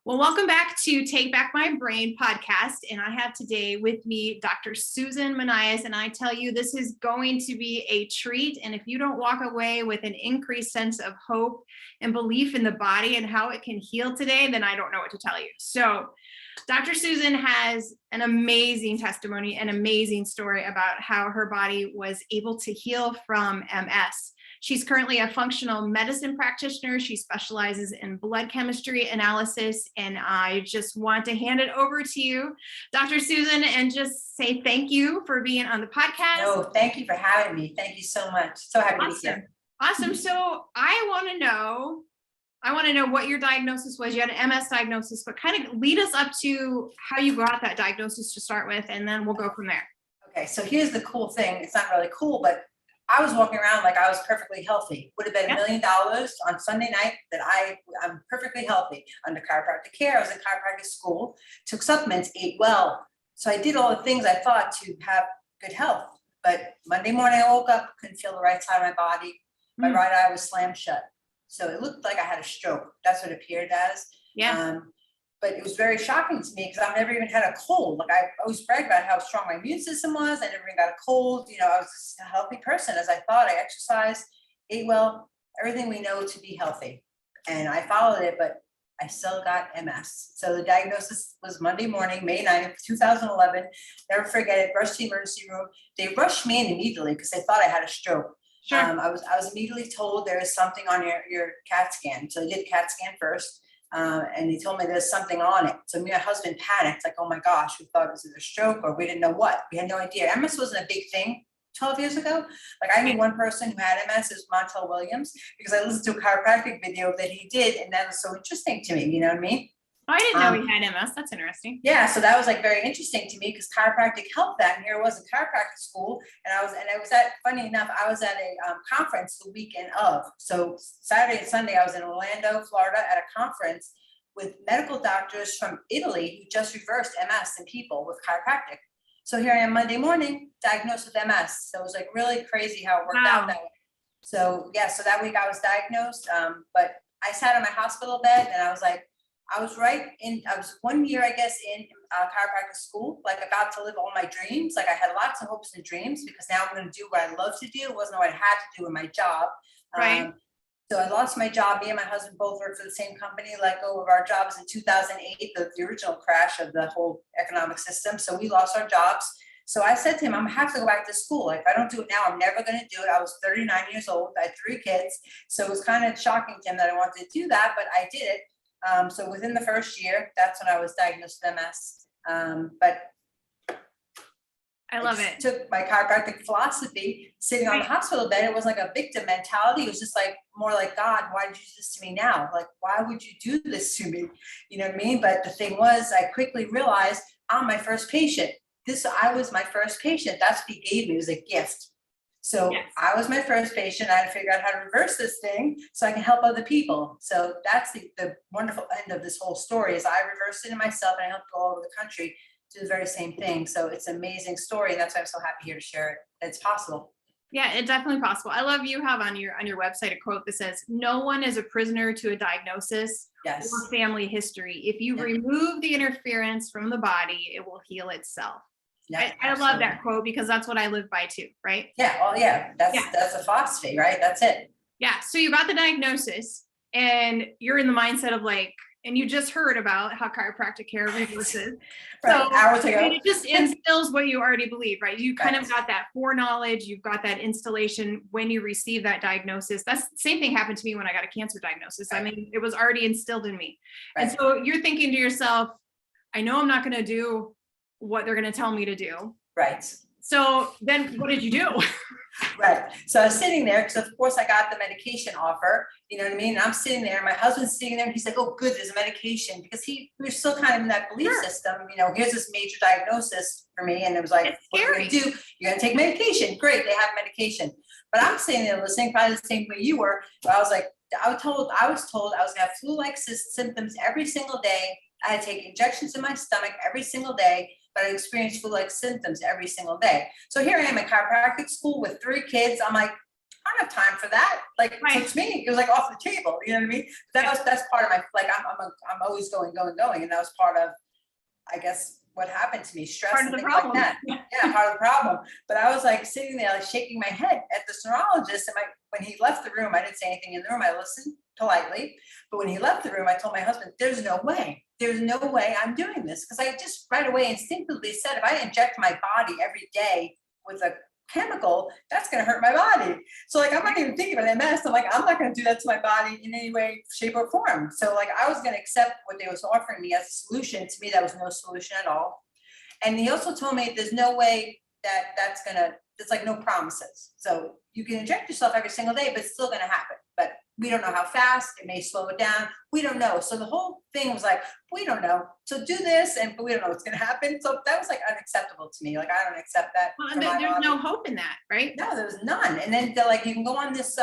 Well, welcome back to Take Back My Brain podcast. And I have today with me Dr. Susan Monias. And I tell you, this is going to be a treat. And if you don't walk away with an increased sense of hope and belief in the body and how it can heal today, then I don't know what to tell you. So Dr. Susan has an amazing testimony, an amazing story about how her body was able to heal from MS. She's currently a functional medicine practitioner. She specializes in blood chemistry analysis. And I just want to hand it over to you, Dr. Susan, and just say thank you for being on the podcast. No, thank you for having me. Thank you so much. So happy to be here. Awesome. So I want to know what your diagnosis was. You had an MS diagnosis, but kind of lead us up to how you got that diagnosis to start with, and then we'll go from there. Okay, so here's the cool thing. It's not really cool, but I was walking around like I was perfectly healthy. Would have been $1 million on Sunday night that I'm perfectly healthy. Under chiropractic care, I was in chiropractic school, took supplements, ate well. So I did all the things I thought to have good health. But Monday morning I woke up, couldn't feel the right side of my body. My right eye was slammed shut. So it looked like I had a stroke. That's what it appeared as. Yeah. But it was very shocking to me because I've never even had a cold. Like I always bragged about how strong my immune system was. I never even got a cold. You know, I was just a healthy person as I thought. I exercised, ate well, everything we know to be healthy. And I followed it, but I still got MS. So the diagnosis was Monday morning, May 9th, 2011. Never forget it. Rushed to the emergency room. They rushed me in immediately because they thought I had a stroke. Sure. I was immediately told there is something on your CAT scan. So they did CAT scan first. And they told me there's something on it. So me and my husband panicked, like, oh my gosh, we thought it was a stroke or we didn't know what. We had no idea. MS wasn't a big thing 12 years ago. Like I knew one person who had MS, is Montel Williams, because I listened to a chiropractic video that he did. And that was so interesting to me. You know what I mean? Oh, I didn't know he had MS. That's interesting. Yeah, so that was like very interesting to me because chiropractic helped that. And here it was a chiropractic school, and I was at, funny enough, I was at a conference the weekend of. So Saturday and Sunday, I was in Orlando, Florida, at a conference with medical doctors from Italy who just reversed MS in people with chiropractic. So here I am Monday morning, diagnosed with MS. So it was like really crazy how it worked out that way. So yeah, so that week I was diagnosed, but I sat on my hospital bed and I was like, I was 1 year, I guess, in chiropractic school, like about to live all my dreams. Like I had lots of hopes and dreams because now I'm going to do what I love to do. It wasn't what I had to do in my job. Right. So I lost my job. Me and my husband both worked for the same company, let go of our jobs in 2008, the original crash of the whole economic system. So we lost our jobs. So I said to him, I'm gonna have to go back to school. Like if I don't do it now, I'm never gonna do it. I was 39 years old. I had 3 kids. So it was kind of shocking to him that I wanted to do that, but I did it. So within the first year, that's when I was diagnosed with MS. But I love it. Took my chiropractic philosophy, sitting on the hospital bed. It was like a victim mentality. It was just like more like, God, why did you do this to me now? Like, why would you do this to me? You know what I mean? But the thing was, I quickly realized I'm my first patient. I was my first patient. That's what he gave me. It was a gift. So yes. I was my first patient. I had to figure out how to reverse this thing so I can help other people. So that's the wonderful end of this whole story is I reversed it in myself and I helped all over the country do the very same thing. So it's an amazing story. And that's why I'm so happy here to share it. It's possible. Yeah, it's definitely possible. I love you have on your website a quote that says, no one is a prisoner to a diagnosis or family history. If you remove the interference from the body, it will heal itself. Yeah, I love that quote because that's what I live by too, right? Yeah, well, yeah, that's a philosophy, right? That's it. Yeah, so you got the diagnosis and you're in the mindset of like, and you just heard about how chiropractic care reverses. Right, so hours ago. It just instills what you already believe, right? You kind of got that foreknowledge, you've got that installation when you receive that diagnosis. That's the same thing happened to me when I got a cancer diagnosis. Right. I mean, it was already instilled in me. Right. And so you're thinking to yourself, I know I'm not going to do what they're going to tell me to do. Right. So then what did you do? Right. So I was sitting there because of course I got the medication offer, you know what I mean? And I'm sitting there, my husband's sitting there and he's like, oh, good, there's a medication because we were still kind of in that belief system, you know, here's this major diagnosis for me. And it was like, what are you going to do? You're going to take medication. Great. They have medication. But I'm sitting there listening, probably the same way you were. But I was like, I was told I was going to have flu-like symptoms every single day. I had to take injections in my stomach every single day. But I experienced flu-like symptoms every single day. So here I am at chiropractic school with 3 kids. I'm like, I don't have time for that. Like, so to me, it was like off the table, you know what I mean? That's part of my, like, I'm always going. And that was part of, I guess, what happened to me, stress and things like that. Yeah, part of the problem. But I was like sitting there, like shaking my head at the neurologist. And when he left the room, I didn't say anything in the room. I listened politely. But when he left the room, I told my husband, there's no way I'm doing this. Because I just right away instinctively said, if I inject my body every day with a chemical, that's going to hurt my body. So like, I'm not even thinking about MS. I'm like, I'm not going to do that to my body in any way, shape, or form. So like, I was going to accept what they was offering me as a solution. To me, that was no solution at all. And he also told me there's no way there's like no promises. So you can inject yourself every single day, but it's still going to happen. But we don't know how fast. It may slow it down. We don't know. So the whole thing was like, we don't know. So do this, but we don't know what's going to happen. So that was like unacceptable to me. Like, I don't accept that. Well, there's no hope in that, right? No, there was none. And then they're like, you can go on this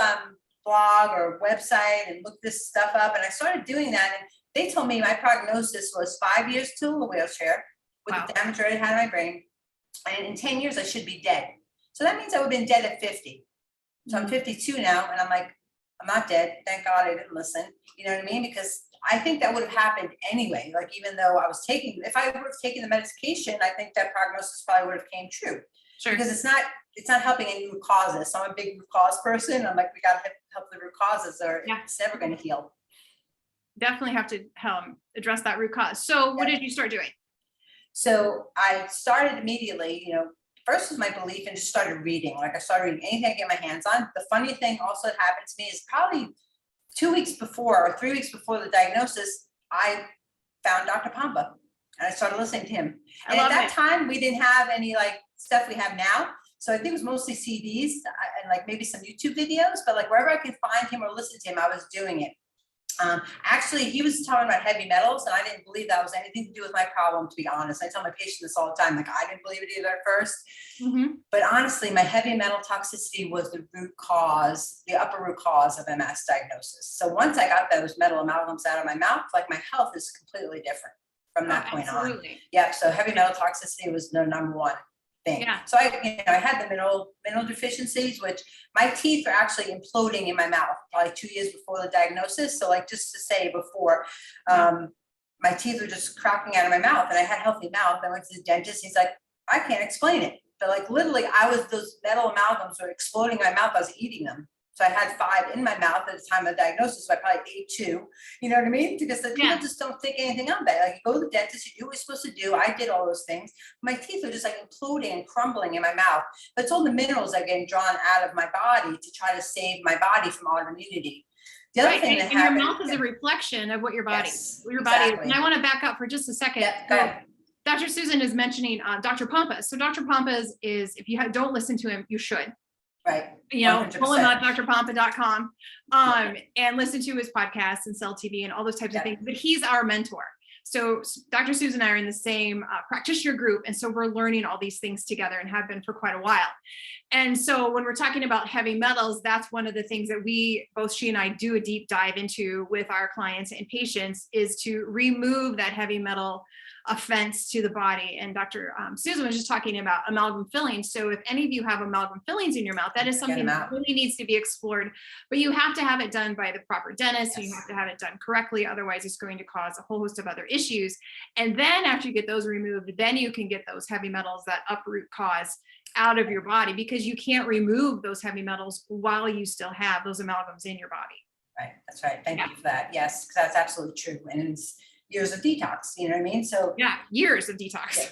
blog or website and look this stuff up. And I started doing that. And they told me my prognosis was 5 years to a wheelchair with the damage I already had in my brain. And in 10 years, I should be dead. So that means I would have been dead at 50. So I'm 52 now. And I'm like, I'm not dead. Thank God I didn't listen. You know what I mean? Because I think that would have happened anyway. Like, even though if I would have taken the medication, I think that prognosis probably would have came true. Sure. Because it's not helping any root causes. So I'm a big root cause person. I'm like, we got to help the root causes or it's never going to heal. Definitely have to address that root cause. So what did you start doing? So I started immediately, first was my belief and just started reading. Like, I started reading anything I get my hands on. The funny thing also that happened to me is probably 2 weeks before or 3 weeks before the diagnosis, I found Dr. Pompa and I started listening to him. And at that time, we didn't have any like stuff we have now. So I think it was mostly CDs and like maybe some YouTube videos, but like wherever I could find him or listen to him, I was doing it. Actually, he was talking about heavy metals, and I didn't believe that was anything to do with my problem, to be honest. I tell my patients this all the time, like, I didn't believe it either at first. But honestly, my heavy metal toxicity was the root cause, the upper root cause of MS diagnosis. So once I got those metal amalgams out of my mouth, like, my health is completely different from that point on. Yeah, so heavy metal toxicity was the number one thing. Yeah. So I had the mineral deficiencies, which my teeth are actually imploding in my mouth probably 2 years before the diagnosis. So like, just to say before, my teeth were just cracking out of my mouth, and I had healthy mouth. I went to the dentist. He's like, I can't explain it. But like, literally, those metal amalgams were exploding in my mouth. I was eating them. So I had 5 in my mouth at the time of the diagnosis. So I probably ate 2, you know what I mean? Because the people just don't think anything of it. Like, you go to the dentist, you do what you're supposed to do. I did all those things. My teeth are just like imploding and crumbling in my mouth. But it's all the minerals that are getting drawn out of my body to try to save my body from autoimmunity. The other thing that happened, your mouth is a reflection of what your body, body. And I want to back up for just a second. Go ahead. Dr. Susan is mentioning Dr. Pompa. So Dr. Pompa is, if you don't listen to him, you should. Right. 100%. Pull him up, drpompa.com, and listen to his podcasts and Cell TV and all those types of things. But he's our mentor. So Dr. Susan and I are in the same practitioner group. And so we're learning all these things together and have been for quite a while. And so when we're talking about heavy metals, that's one of the things that both she and I do a deep dive into with our clients and patients, is to remove that heavy metal offense to the body. And Dr. Susan was just talking about amalgam fillings. So if any of you have amalgam fillings in your mouth, that is something that really needs to be explored, but you have to have it done by the proper dentist. You have to have it done correctly. Otherwise, it's going to cause a whole host of other issues. And then after you get those removed, then you can get those heavy metals, that uproot cause, out of your body, because you can't remove those heavy metals while you still have those amalgams in your body. Right. That's right. Thank you for that. Yes, because that's absolutely true. And it's years of detox, you know what I mean? So years of detox.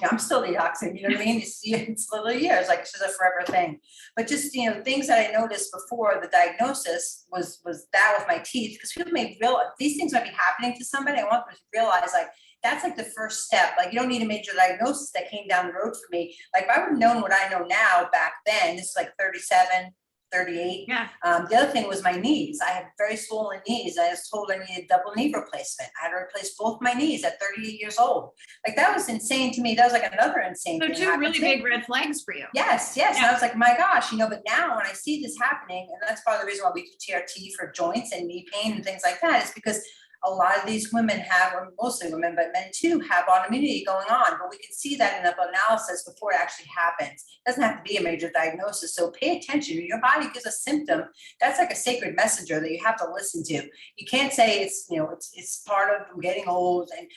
I'm still detoxing, you know what I mean? It's literally years, like it's just a forever thing. But just, things that I noticed before the diagnosis was that with my teeth, because people may realize these things might be happening to somebody. I want them to realize, like, that's like the first step. Like, you don't need a major diagnosis that came down the road for me. Like, if I would have known what I know now back then, this is like 37, 38. Yeah. The other thing was my knees. I had very swollen knees. I was told I needed double knee replacement. I had to replace both my knees at 38 years old. Like, that was insane to me. That was like another insane thing. So 2 really big red flags for you. Yes. Yeah. And I was like, my gosh, but now when I see this happening, and that's part of the reason why we do TRT for joints and knee pain and things like that, is because a lot of these women have, or mostly women, but men too, have autoimmunity going on. But we can see that in the analysis before it actually happens. It doesn't have to be a major diagnosis. So pay attention. Your body gives a symptom. That's like a sacred messenger that you have to listen to. You can't say it's, it's part of getting old. And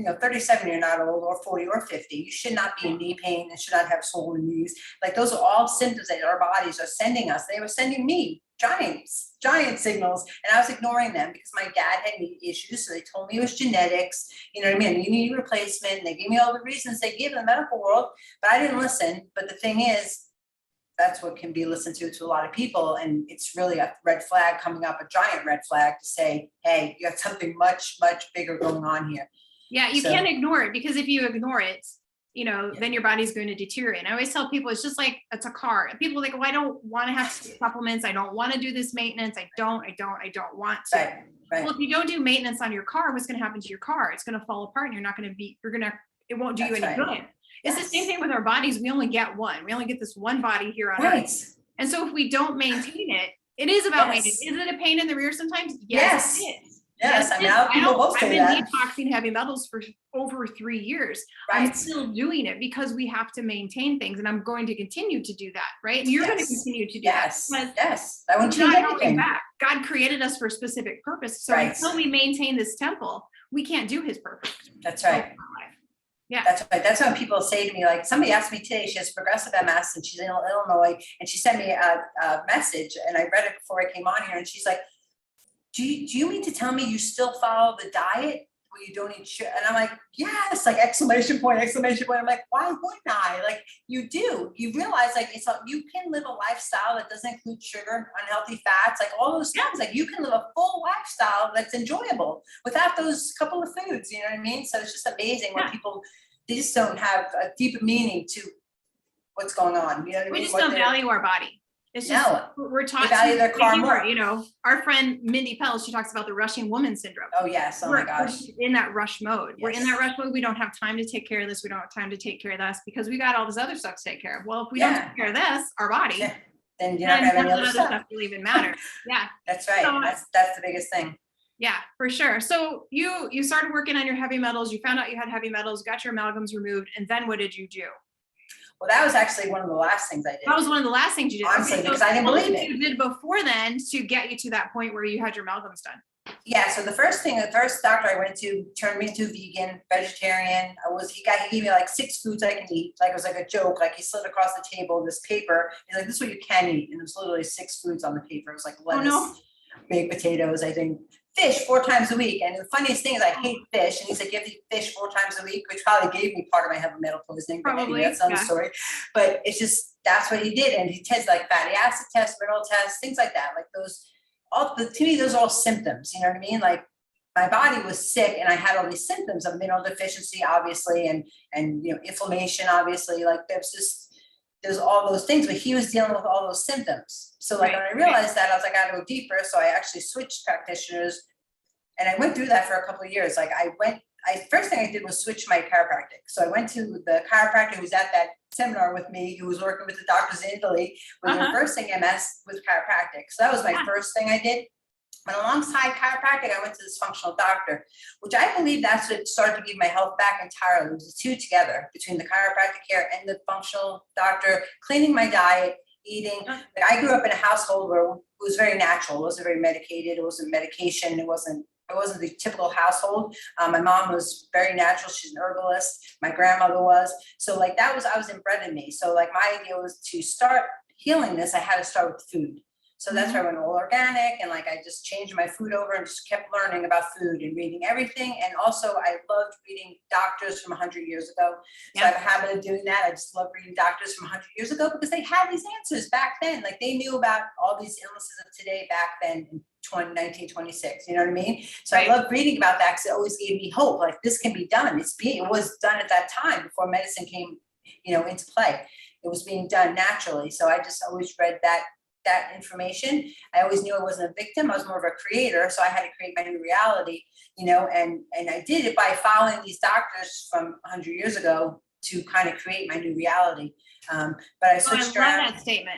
at 37, you're not old, or 40 or 50. You should not be in knee pain and should not have swollen knees. Like those are all symptoms that our bodies are sending us. They were sending me giant signals, and I was ignoring them because my dad had knee issues. So they told me it was genetics, you know what I mean? You need replacement. And they gave me all the reasons they give in the medical world, but I didn't listen. But the thing is, that's what can be listened to a lot of people. And it's really a red flag coming up, a giant red flag to say, hey, you got something much, much bigger going on here. Yeah, you can't ignore it, because if you ignore it, then your body's going to deteriorate. And I always tell people, it's just like, it's a car. And people are like, well, I don't want to have supplements. I don't want to do this maintenance. I don't want to. Right. Well, if you don't do maintenance on your car, what's going to happen to your car? It's going to fall apart, and it won't do you any good. It's the same thing with our bodies. We only get one. We only get this one body here on Earth. And so if we don't maintain it, it is about maintenance. Is it a pain in the rear sometimes? Yes. It is. Yes, I mean, people both say that. I've been detoxing heavy metals for over 3 years. Right. I'm still doing it because we have to maintain things, and I'm going to continue to do that, right? And you're going to continue to do that. Yes. I won't change anything. God created us for a specific purpose. So until we maintain this temple, we can't do his purpose. That's right. Yeah. That's right. That's when people say to me, like, somebody asked me today, she has progressive MS and she's in Illinois, and she sent me a message, and I read it before I came on here, and she's like, do you mean to tell me you still follow the diet where you don't eat sugar? And I'm like, yes, like exclamation point. I'm like, why wouldn't I? Like, you do. You realize, like, you can live a lifestyle that doesn't include sugar, unhealthy fats, like all those things. Like, you can live a full lifestyle that's enjoyable without those couple of foods. You know what I mean? So it's just amazing when people, they just don't have a deeper meaning to what's going on. You know what I mean? We just don't value our body. It's just, we're taught value their car more. Our friend Mindy Pell, she talks about the rushing woman syndrome. Oh yes. Oh my gosh. We're in that rush mode. Yes. We're in that rush mode. We don't have time to take care of this. We don't have time to take care of this because we got all this other stuff to take care of. Well, if we don't take care of this, our body, then you're not gonna have any other stuff. Will even matter. Yeah. That's right. So, that's the biggest thing. Yeah, for sure. So you started working on your heavy metals. You found out you had heavy metals, got your amalgams removed, and then what did you do? Well, that was actually one of the last things I did. That was one of the last things you did. Honestly, because I didn't believe it. You did before then to get you to that point where you had your amalgams done. Yeah. So the first doctor I went to turned me into vegan, vegetarian. He gave me like 6 foods I can eat. Like, it was like a joke. Like, he slid across the table this paper. He's like, this is what you can eat. And it was literally 6 foods on the paper. It was like lettuce, baked potatoes, I think, fish 4 times a week. And the funniest thing is I hate fish. And he said, give me fish 4 times a week, which probably gave me part of my heavy metal poisoning. But maybe that's another story. But it's just, that's what he did. And he tests like fatty acid tests, mineral tests, things like that. Like to me, those are all symptoms. You know what I mean? Like, my body was sick and I had all these symptoms of mineral deficiency, obviously, and inflammation, obviously. Like, there's all those things, but he was dealing with all those symptoms. So like, when I realized that, I was like, I gotta go deeper. So I actually switched practitioners, and I went through that for a couple of years. Like, first thing I did was switch my chiropractic. So I went to the chiropractor who was at that seminar with me, who was working with the doctors in Italy, was reversing MS with chiropractic. So that was my first thing I did. But alongside chiropractic, I went to this functional doctor, which I believe that's what started to give my health back entirely. It was the two together, between the chiropractic care and the functional doctor, cleaning my diet, eating. Like, I grew up in a household where it was very natural. It wasn't very medicated. It wasn't medication. It wasn't the typical household. My mom was very natural. She's an herbalist. My grandmother was. So like, I was inbred in me. So like, my idea was to start healing this. I had to start with food. So that's why I went all organic, and like, I just changed my food over and just kept learning about food and reading everything. And also I loved reading doctors from 100 years ago. So I have a habit of doing that. I just love reading doctors from 100 years ago because they had these answers back then. Like, they knew about all these illnesses of today back then in 1926, you know what I mean? So I love reading about that because it always gave me hope. Like, this can be done. It was done at that time before medicine came, into play. It was being done naturally. So I just always read that information. I always knew I wasn't a victim. I was more of a creator. So I had to create my new reality, and I did it by following these doctors from 100 years ago to kind of create my new reality. But I switched around.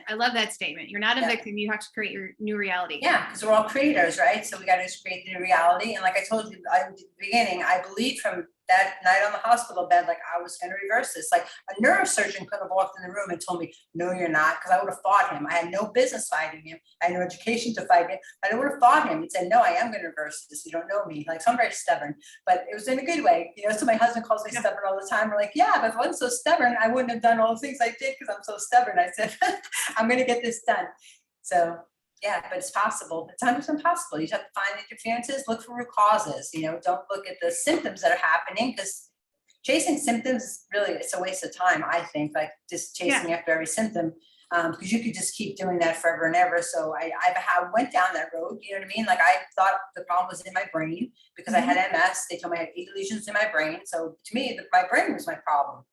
I love that statement. You're not a victim. You have to create your new reality. Yeah, because we're all creators, right? So we got to just create the new reality. And like I told you at the beginning, I believed from that night on the hospital bed, like I was going to reverse this. Like a neurosurgeon could have walked in the room and told me, no, you're not, because I would have fought him. I had no business fighting him. I had no education to fight him. I would have fought him and said, no, I am going to reverse this. You don't know me. Like, so I'm very stubborn, but it was in a good way. You know, so my husband calls me stubborn all the time. We're like, yeah, but if I wasn't so stubborn, I wouldn't have done all the things I did because I'm so stubborn. I said, I'm going to get this done. So yeah, but it's possible. It's 100% possible. You just have to find interferences, look for root causes, you know, don't look at the symptoms that are happening, because chasing symptoms, really, it's a waste of time, I think, like just chasing after every symptom, because you could just keep doing that forever and ever. So I went down that road, you know what I mean? Like I thought the problem was in my brain because I had MS. They told me I had 8 lesions in my brain. So to me, my brain was my problem.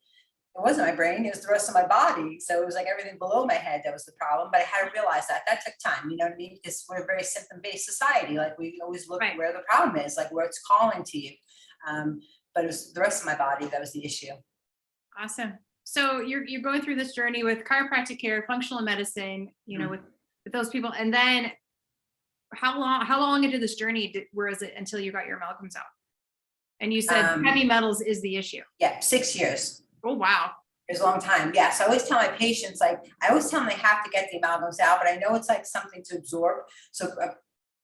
It wasn't my brain, it was the rest of my body. So it was like everything below my head that was the problem. But I had to realize that took time, you know what I mean? Because we're a very symptom-based society. Like we always look at where the problem is, like where it's calling to you. But it was the rest of my body that was the issue. Awesome. So you're going through this journey with chiropractic care, functional medicine, you know, with those people. And then how long into this journey was it until you got your amalgams out? And you said heavy metals is the issue. Yeah, 6 years. Oh, wow. It's a long time. Yeah. So I always tell my patients, like, I always tell them they have to get the amalgams out, but I know it's like something to absorb. So,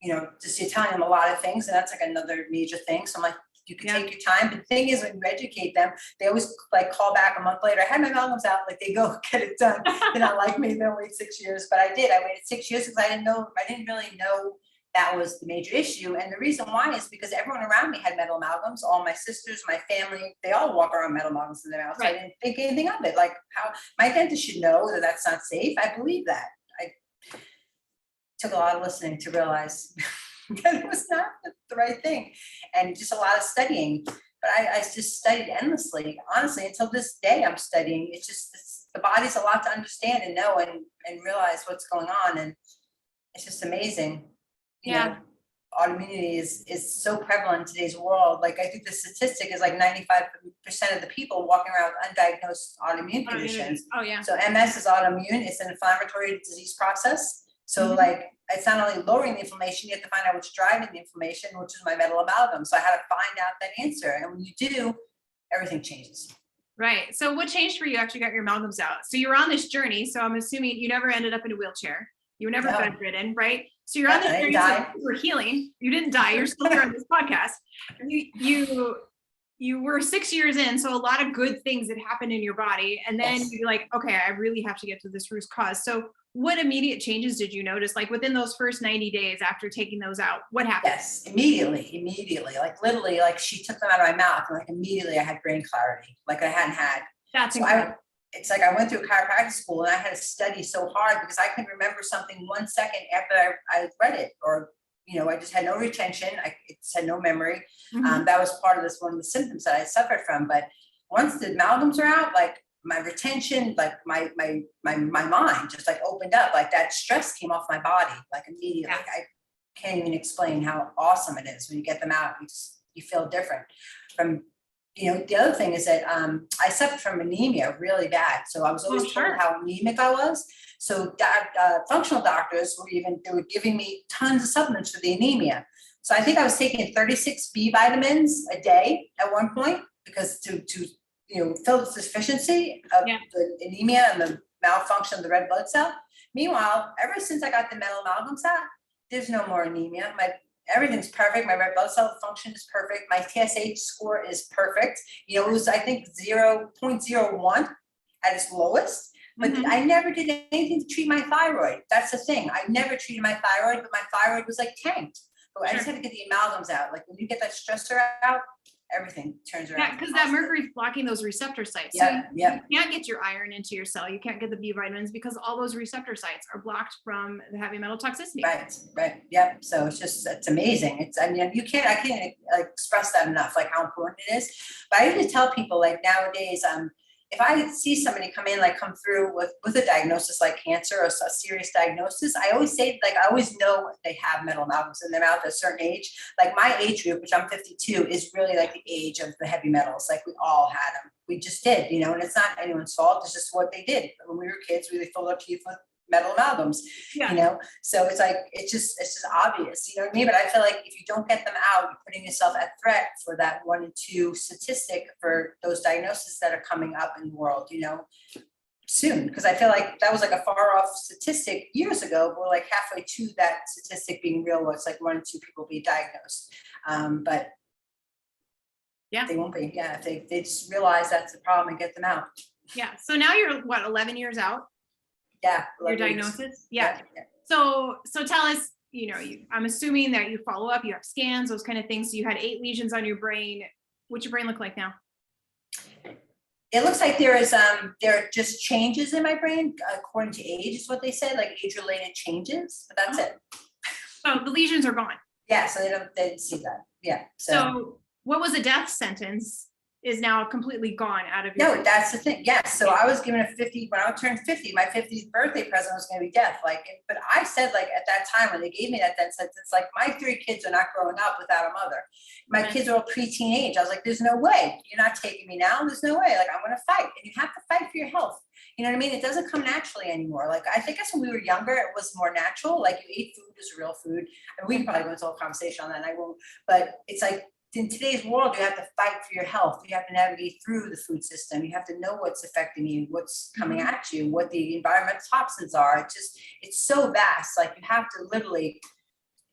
you know, just you're telling them a lot of things, and that's like another major thing. So I'm like, you can take your time. But the thing is, when you educate them, they always like call back a month later. I had my amalgams out, like they go get it done. They're not like me, they'll wait 6 years. But I did. I waited 6 years because I didn't really know that was the major issue. And the reason why is because everyone around me had metal amalgams. All my sisters, my family, they all walk around metal amalgams in their mouth. So I didn't think anything of it. Like, how my dentist should know that that's not safe. I believe that. I took a lot of listening to realize that it was not the right thing, and just a lot of studying. But I just studied endlessly, honestly, until this day I'm studying. The body's a lot to understand and know and realize what's going on. And it's just amazing. You know, autoimmunity is so prevalent in today's world. Like I think the statistic is like 95% of the people walking around with undiagnosed autoimmune conditions. Oh yeah. So MS is autoimmune. It's an inflammatory disease process. So like it's not only lowering the inflammation, you have to find out what's driving the inflammation, which is my metal amalgam. So I had to find out that answer. And when you do, everything changes. Right. So what changed for you after you got your amalgams out? So you were on this journey. So I'm assuming you never ended up in a wheelchair. You were never bedridden, right? So you're on this journey for healing. You didn't die. You're still here on this podcast. You were 6 years in, so a lot of good things that happened in your body. And then you're like, okay, I really have to get to this root cause. So what immediate changes did you notice? Like within those first 90 days after taking those out, what happened? Yes, immediately. Like literally, like she took them out of my mouth, and like immediately I had brain clarity, like I hadn't had. That's incredible. It's like I went through chiropractic school and I had to study so hard because I couldn't remember something 1 second after I read it, or, you know, I just had no retention. It had no memory. That was part of one of the symptoms that I suffered from. But once the amalgams are out, like my retention, like my mind just like opened up, like that stress came off my body, like immediately. I can't even explain how awesome it is when you get them out. You feel different from. You know, the other thing is that I suffered from anemia really bad. So I was always told how anemic I was. So functional doctors were giving me tons of supplements for the anemia. So I think I was taking 36 B vitamins a day at one point because to fill the deficiency of the anemia and the malfunction of the red blood cell. Meanwhile, ever since I got the metal amalgams out, there's no more anemia. Everything's perfect. My red blood cell function is perfect. My TSH score is perfect. You know, it was, I think, 0.01 at its lowest, but I never did anything to treat my thyroid. That's the thing. I never treated my thyroid, but my thyroid was like tanked. So I just had to get the amalgams out. Like when you get that stressor out, everything turns around. Yeah, because that mercury's blocking those receptor sites. Yeah, so you can't get your iron into your cell. You can't get the B vitamins because all those receptor sites are blocked from the heavy metal toxicity. Right. Yep. So it's amazing. I can't express that enough, like how important it is. But I usually tell people like nowadays, if I see somebody come through with a diagnosis like cancer or a serious diagnosis, I always say, like, I always know they have metal amalgams in their mouth at a certain age. Like my age group, which I'm 52, is really like the age of the heavy metals. Like we all had them. we just did, and it's not anyone's fault. It's just what they did. When we were kids, we filled our teeth with metal amalgams, so it's like, it's just obvious, you know what I mean? But I feel like if you don't get them out, you're putting yourself at threat for that 1 in 2 statistic for those diagnoses that are coming up in the world, soon. Because I feel like that was like a far off statistic years ago. We're like halfway to that statistic being real, where it's like 1 in 2 people be diagnosed. But they won't be. Yeah, if they just realize that's the problem and get them out. Yeah. So now you're what, 11 years out? Yeah. Your diagnosis? Yeah. So tell us, I'm assuming that you follow up, you have scans, those kind of things. So you had 8 lesions on your brain. What's your brain look like now? It looks like there are just changes in my brain according to age, is what they said, like age-related changes, but that's it. So the lesions are gone. Yeah, so they didn't see that. Yeah. So what was a death sentence is now completely gone out of your. No, that's the thing. Yes. So I was given a 50, when I turned 50, my 50th birthday present was going to be death. But I said, at that time when they gave me that sentence, it's like, my 3 kids are not growing up without a mother. My kids are all pre-teen age. I was like, there's no way. You're not taking me now. There's no way. I'm going to fight. And you have to fight for your health. You know what I mean? It doesn't come naturally anymore. I think when we were younger, it was more natural. You ate food as real food. And we can probably go into a whole conversation on that, and I won't. But it's like, in today's world, you have to fight for your health. You have to navigate through the food system. You have to know what's affecting you, what's coming at you, what the environmental toxins are. It's so vast. You have to literally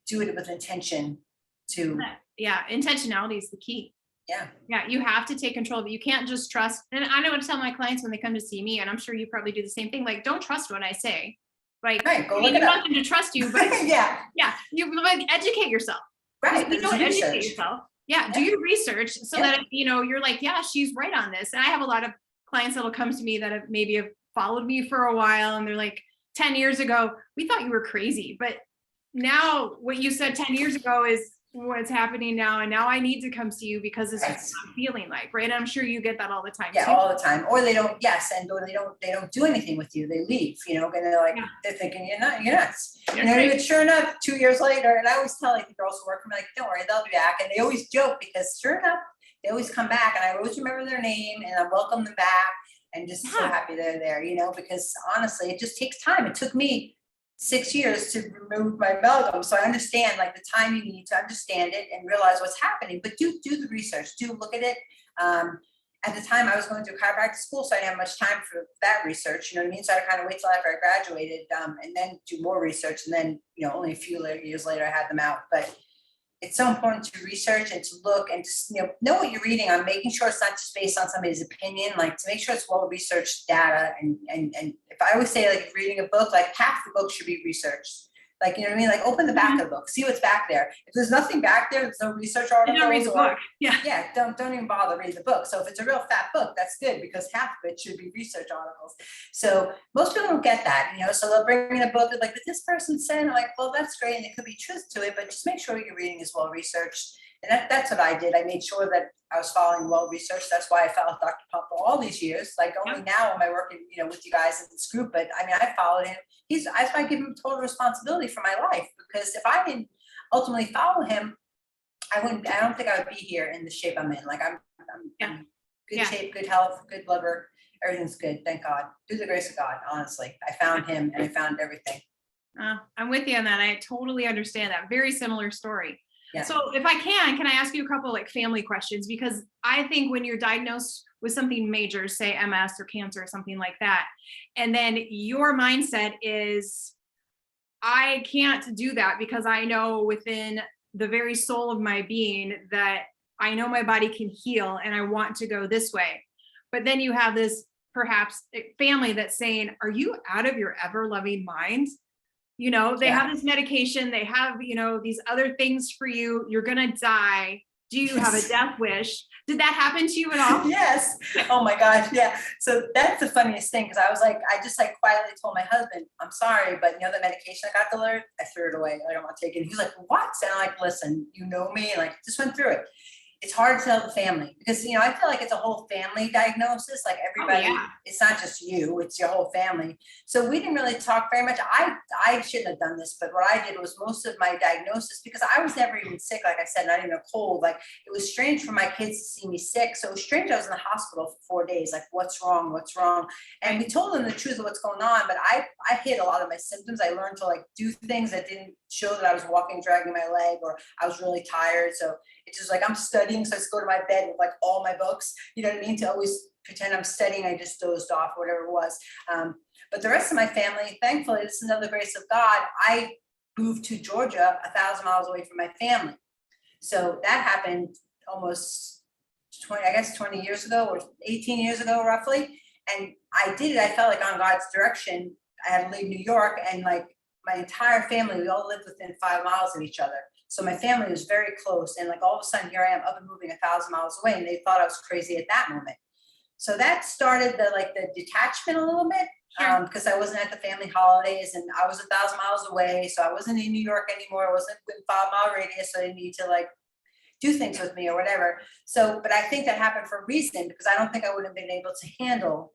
do it with intention to. Yeah. Intentionality is the key. Yeah. Yeah. You have to take control of it. You can't just trust. And I know what to tell my clients when they come to see me, and I'm sure you probably do the same thing. Don't trust what I say. Right. Go look it up. You want them to trust you, but yeah. You educate yourself. Right. You don't educate yourself. Yeah, do your research so that, you're like, yeah, she's right on this. And I have a lot of clients that'll come to me that have followed me for a while. And they're like, 10 years ago, we thought you were crazy. But now what you said 10 years ago is what's happening now. And now I need to come see you because this is what I'm feeling like, right? I'm sure you get that all the time. Yeah, too. All the time. Or they don't, or they don't do anything with you. They leave, and they're like, they're thinking you're nuts. But sure enough, 2 years later, and I always tell the girls who work for me, don't worry, they'll be back. And they always joke because sure enough, they always come back, and I always remember their name and I welcome them back and just so happy they're there, because honestly, it just takes time. It took me 6 years to remove my amalgam. So I understand the time you need to understand it and realize what's happening, but do the research, do look at it. At the time I was going through chiropractic school, so I didn't have much time for that research, you know what I mean? So I kind of wait till after I graduated and then do more research. And then, only a few years later I had them out, but it's so important to research and to look and just, know what you're reading on, making sure it's not just based on somebody's opinion, to make sure it's well-researched data. And if I always say, if reading a book, half the book should be researched. You know what I mean? Open the back of the book, see what's back there. If there's nothing back there, there's no research articles. Don't read the book. Yeah, don't even bother reading the book. So if it's a real fat book, that's good because half of it should be research articles. So most people don't get that, so they'll bring in a book but this person said, I'm like, well, that's great. And it could be truth to it, but just make sure your reading is well-researched. And that's what I did. I made sure that I was following well-researched. That's why I followed Dr. Pump for all these years. Only now am I working, with you guys in this group, but I followed him. That's why I give him total responsibility for my life, because if I didn't ultimately follow him, I don't think I would be here in the shape I'm in. I'm in good shape, good health, good liver. Everything's good. Thank God. Through the grace of God, honestly. I found him and I found everything. I'm with you on that. I totally understand that. Very similar story. Yeah. So if I can I ask you a couple family questions? Because I think when you're diagnosed with something major, say MS or cancer or something like that, and then your mindset is, I can't do that because I know within the very soul of my being that I know my body can heal and I want to go this way. But then you have this perhaps family that's saying, are you out of your ever loving mind? They have this medication, they have, these other things for you. You're going to die. Do you have a death wish? Did that happen to you at all? Yes. Oh my gosh. Yeah. So that's the funniest thing. Cause I was I just quietly told my husband, I'm sorry, but the medication I got delivered, I threw it away. I don't want to take it. He's like, what? And I'm like, listen, you know me. And just went through it. it's hard to tell the family because, I feel like it's a whole family diagnosis. Like everybody, It's not just you, it's your whole family. So we didn't really talk very much. I shouldn't have done this, but what I did was most of my diagnosis, because I was never even sick, like I said, not even a cold. Like it was strange for my kids to see me sick. So it was strange. I was in the hospital for 4 days. Like, what's wrong? What's wrong? And we told them the truth of what's going on. But I hid a lot of my symptoms. I learned to like do things that didn't show that I was walking, dragging my leg, or I was really tired. So it's just like I'm studying, so I just go to my bed with like all my books, you know what I mean, to always pretend I'm studying. I just dozed off, whatever it was. But the rest of my family, thankfully, this is another grace of God, I moved to Georgia 1,000 miles away from my family. So that happened almost 20 years ago, or 18 years ago, roughly. And I did it, I felt like on God's direction. I had to leave New York, and like my entire family, we all lived within 5 miles of each other. So my family was very close, and like all of a sudden here I am up and moving 1,000 miles away, and they thought I was crazy at that moment. So that started the detachment a little bit, because I wasn't at the family holidays, and I was 1,000 miles away. So I wasn't in New York anymore. I wasn't within 5-mile radius. So they need to like do things with me or whatever. So, but I think that happened for a reason, because I don't think I would have been able to handle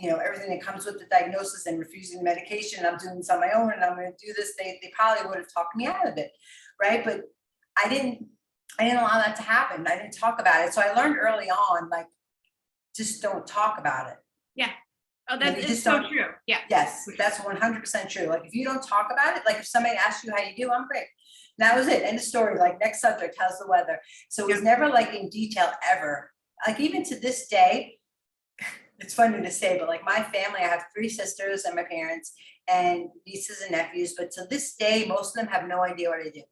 everything that comes with the diagnosis and refusing medication. I'm doing this on my own and I'm going to do this. They probably would have talked me out of it. Right. But I didn't allow that to happen. I didn't talk about it. So I learned early on, like, just don't talk about it. Yeah. Oh, that is so true. Yeah. Yes. That's 100% true. Like if you don't talk about it, like if somebody asks you how you do, I'm great. And that was it. End of story. Like next subject, how's the weather? So it was never like in detail ever. Like even to this day, it's funny to say, but like my family, I have 3 sisters and my parents and nieces and nephews. But to this day, most of them have no idea what I do.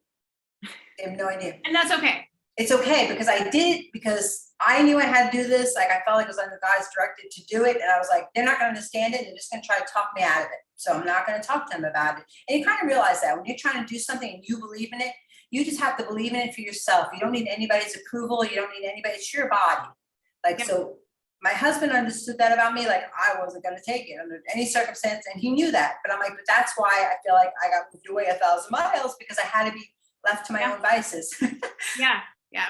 They have no idea. And that's okay. It's okay because I did it because I knew I had to do this. Like I felt like it was under God's directed to do it. And I was like, they're not going to understand it. They're just going to try to talk me out of it. So I'm not going to talk to them about it. And you kind of realize that when you're trying to do something and you believe in it, you just have to believe in it for yourself. You don't need anybody's approval. You don't need anybody. It's your body. Like, so my husband understood that about me. Like I wasn't going to take it under any circumstance. And he knew that. But I'm like, but that's why I feel like I got moved away 1,000 miles, because I had to be left to my own vices. Yeah.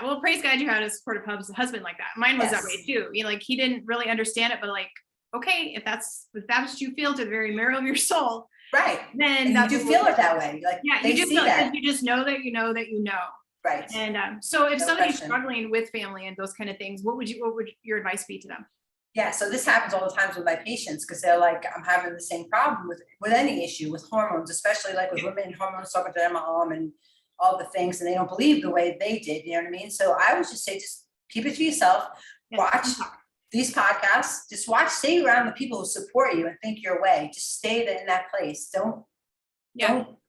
Well, praise God you had a supportive husband like that. Mine was that way too. Like he didn't really understand it, but like, okay, if that's what you feel to the very marrow of your soul. Right. Then you do feel it that way. Like you do feel it. You just know that you know that you know. Right. And so if somebody's struggling with family and those kind of things, what would your advice be to them? Yeah, so this happens all the times with my patients, because they're like, I'm having the same problem with any issue with hormones, especially like with women, hormones, talking to their mom and all the things, and they don't believe the way they did, you know what I mean? So I would just say, just keep it to yourself, watch these podcasts, just stay around the people who support you and think your way. Just stay in that place. Don't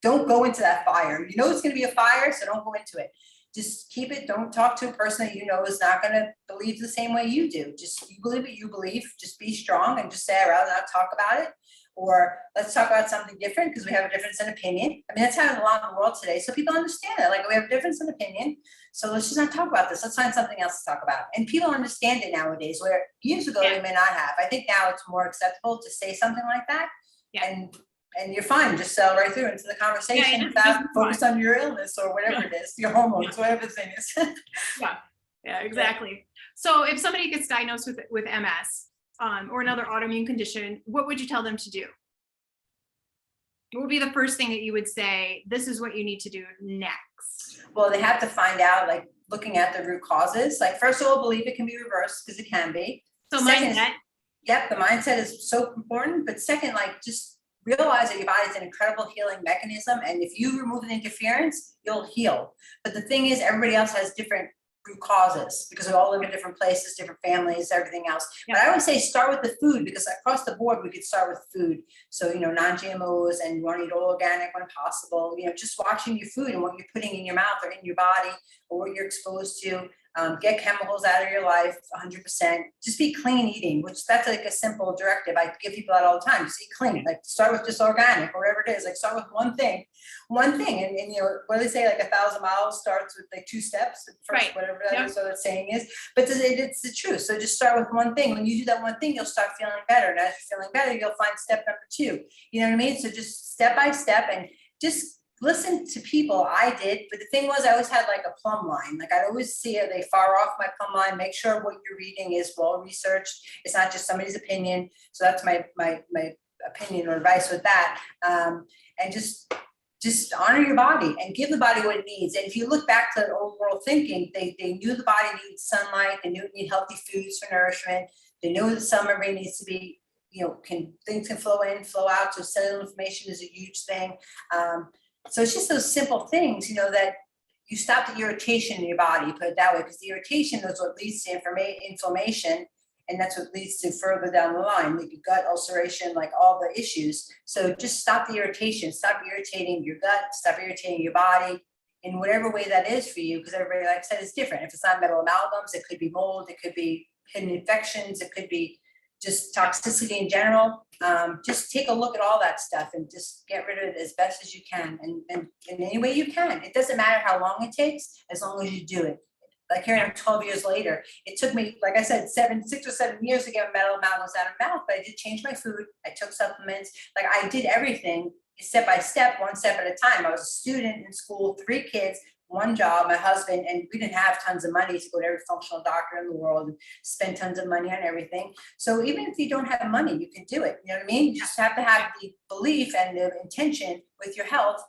go into that fire. You know it's going to be a fire, so don't go into it. Just keep it. Don't talk to a person that you know is not going to believe the same way you do. Just you believe what you believe. Just be strong and just say, I'd rather not talk about it. Or let's talk about something different because we have a difference in opinion. I mean, that's happening a lot in the world today. So people understand it. Like we have a difference in opinion. So let's just not talk about this. Let's find something else to talk about. And people understand it nowadays, where years ago they may not have. I think now it's more acceptable to say something like that. Yeah. And you're fine. Just sell right through into the conversation without focus on your illness or whatever it is, your hormones, whatever the thing is. Yeah, exactly. So if somebody gets diagnosed with MS or another autoimmune condition, what would you tell them to do? What would be the first thing that you would say, this is what you need to do next? Well, they have to find out, like looking at the root causes. Like first of all, believe it can be reversed, because it can be. So mindset. Yep, the mindset is so important. But second, like just realize that your body is an incredible healing mechanism. And if you remove the interference, you'll heal. But the thing is, everybody else has different root causes because we all live in different places, different families, everything else. But I always say start with the food, because across the board, we could start with food. So, non-GMOs, and you want to eat all organic when possible, just watching your food and what you're putting in your mouth or in your body or what you're exposed to. Get chemicals out of your life 100%. Just be clean eating, which that's like a simple directive. I give people that all the time. Just eat clean, like start with just organic or whatever it is. Like start with one thing. And what do they say? Like 1,000 miles starts with like 2 steps. First, whatever that is, what that saying is. But it's the truth. So just start with one thing. When you do that one thing, you'll start feeling better. And as you're feeling better, you'll find step number 2. You know what I mean? So just step by step, and just listen to people. I did, but the thing was, I always had like a plumb line. Like I'd always see, are they far off my plumb line? Make sure what you're reading is well researched. It's not just somebody's opinion. So that's my opinion or advice with that. And just honor your body and give the body what it needs. And if you look back to old world thinking, they knew the body needs sunlight. They knew it needed healthy foods for nourishment. They knew the cell membrane needs to be, things can flow in, flow out. So cellular inflammation is a huge thing. So it's just those simple things, that you stop the irritation in your body, put it that way, because the irritation is what leads to inflammation. And that's what leads to further down the line, like gut ulceration, like all the issues. So just stop the irritation, stop irritating your gut, stop irritating your body in whatever way that is for you. Because everybody, like I said, is different. If it's not metal amalgams, it could be mold, it could be hidden infections, it could be just toxicity in general. Just take a look at all that stuff and just get rid of it as best as you can. And in any way you can. It doesn't matter how long it takes, as long as you do it. Like here I am 12 years later. It took me, like I said, 6 or 7 years to get metal amalgams out of my mouth, but I did change my food. I took supplements. Like I did everything step by step, one step at a time. I was a student in school, 3 kids, 1 job, my husband, and we didn't have tons of money to go to every functional doctor in the world and spend tons of money on everything. So even if you don't have money, you can do it. You know what I mean? You just have to have the belief and the intention with your health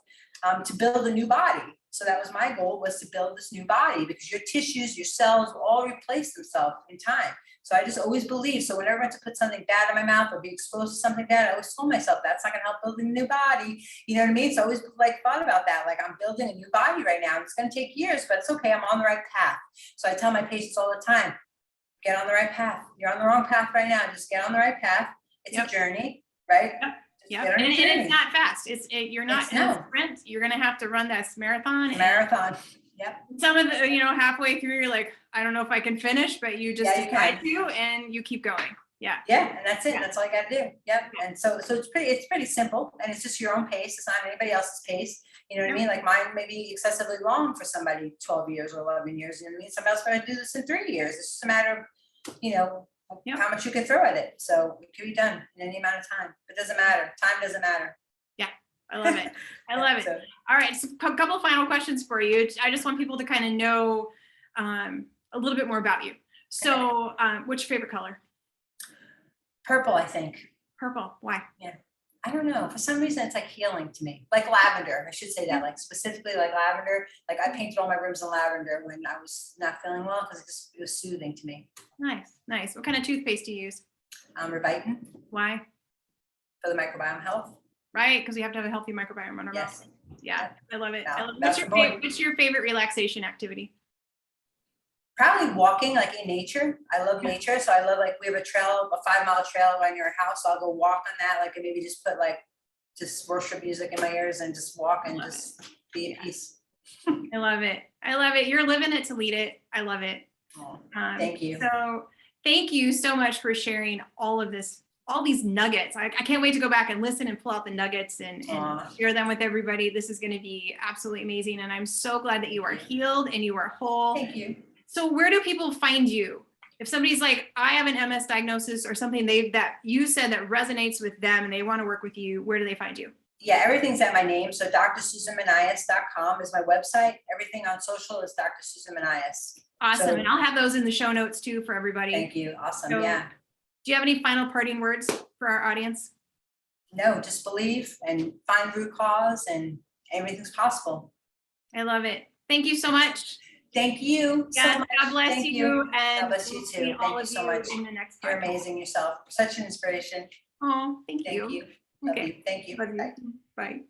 to build a new body. So that was my goal, was to build this new body, because your tissues, your cells will all replace themselves in time. So I just always believe. So whenever I went to put something bad in my mouth or be exposed to something bad, I always told myself that's not gonna help building a new body. You know what I mean? So I always thought about that. Like I'm building a new body right now. It's gonna take years, but it's okay. I'm on the right path. So I tell my patients all the time, get on the right path. You're on the wrong path right now. Just get on the right path. It's a journey, right? Yeah, and it's not fast. You're not in a sprint. You're gonna have to run this marathon. Yep. Some of the, halfway through, you're like, I don't know if I can finish, but you just decide to, and you keep going. Yeah. Yeah, and that's it. That's all you got to do. Yep. And so it's pretty simple, and it's just your own pace. It's not anybody else's pace. You know what I mean? Like mine may be excessively long for somebody, 12 years or 11 years. You know what I mean? Somebody else might do this in 3 years. It's just a matter of, how much you can throw at it. So it can be done in any amount of time. It doesn't matter. Time doesn't matter. Yeah, I love it. I love it. All right, so a couple final questions for you. I just want people to kind of know a little bit more about you. So what's your favorite color? Purple, I think. Purple, why? Yeah. I don't know. For some reason, it's like healing to me. Like lavender, I should say that. Like specifically like lavender. Like I painted all my rooms in lavender when I was not feeling well, because it was soothing to me. Nice. What kind of toothpaste do you use? Revitin. Why? For the microbiome health. Right, because we have to have a healthy microbiome on our mouth. Yeah, I love it. No, what's your favorite relaxation activity? Probably walking, like in nature. I love nature. So I love, like, we have a 5-mile trail right near our house. So I'll go walk on that. Like, and maybe just put just worship music in my ears and just walk and just be at peace. I love it. You're living it to lead it. I love it. Oh, thank you. So thank you so much for sharing all of this, all these nuggets. I can't wait to go back and listen and pull out the nuggets and share them with everybody. This is going to be absolutely amazing. And I'm so glad that you are healed and you are whole. Thank you. So where do people find you? If somebody's like, I have an MS diagnosis or something that you said that resonates with them and they want to work with you, where do they find you? Yeah, everything's at my name. So drsusanmonias.com is my website. Everything on social is Dr. Susan Monias. Awesome. So, and I'll have those in the show notes too for everybody. Thank you. Awesome. So, yeah. Do you have any final parting words for our audience? No, just believe and find root cause, and everything's possible. I love it. Thank you so much. Thank you so much. God bless you. And God bless you too. Thank you so much. In the next You're amazing yourself. Such an inspiration. Oh, thank you. Thank you. Okay. Thank you. Love you. Bye.